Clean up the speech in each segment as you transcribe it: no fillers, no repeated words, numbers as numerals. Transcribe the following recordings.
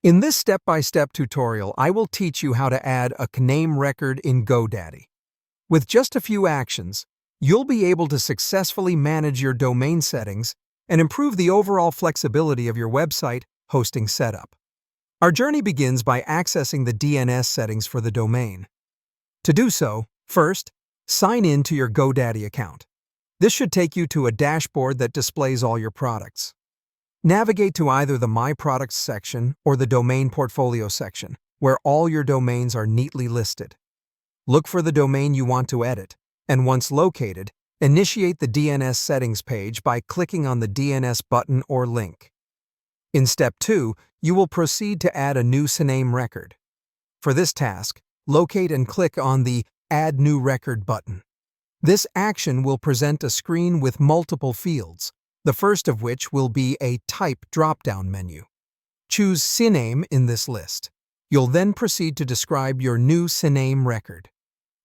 In this step-by-step tutorial, I will teach you how to add a CNAME record in GoDaddy. With just a few actions, you'll be able to successfully manage your domain settings and improve the overall flexibility of your website hosting setup. Our journey begins by accessing the DNS settings for the domain. To do so, first, sign in to your GoDaddy account. This should take you to a dashboard that displays all your products. Navigate to either the My Products section or the Domain Portfolio section, where all your domains are neatly listed. Look for the domain you want to edit, and once located, initiate the DNS settings page by clicking on the DNS button or link. In Step 2, you will proceed to add a new CNAME record. For this task, locate and click on the Add New Record button. This action will present a screen with multiple fields, the first of which will be a Type drop-down menu. Choose CNAME in this list. You'll then proceed to describe your new CNAME record.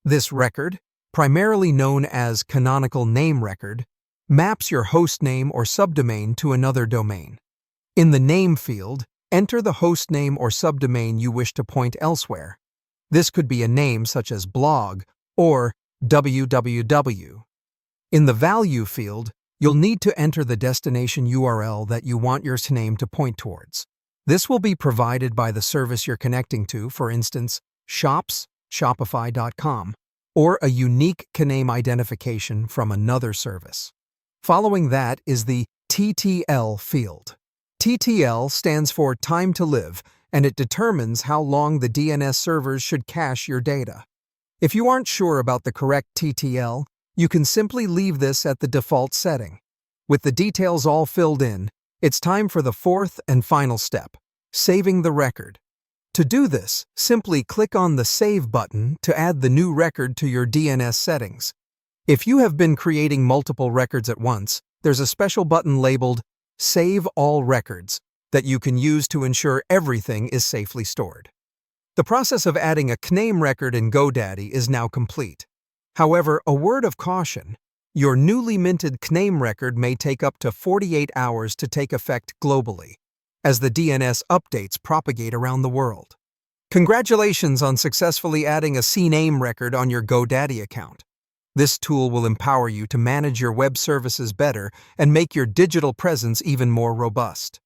This record, primarily known as Canonical Name Record, maps your host name or subdomain to another domain. In the Name field, enter the host name or subdomain you wish to point elsewhere. This could be a name such as blog or www. In the Value field, you'll need to enter the destination URL that you want your CNAME to point towards. This will be provided by the service you're connecting to, for instance, shops.shopify.com, or a unique CNAME identification from another service. Following that is the TTL field. TTL stands for Time to Live, and it determines how long the DNS servers should cache your data. If you aren't sure about the correct TTL, you can simply leave this at the default setting. With the details all filled in, it's time for the fourth and final step, saving the record. To do this, simply click on the Save button to add the new record to your DNS settings. If you have been creating multiple records at once, there's a special button labeled Save All Records that you can use to ensure everything is safely stored. The process of adding a CNAME record in GoDaddy is now complete. However, a word of caution, your newly minted CNAME record may take up to 48 hours to take effect globally, as the DNS updates propagate around the world. Congratulations on successfully adding a CNAME record on your GoDaddy account. This tool will empower you to manage your web services better and make your digital presence even more robust.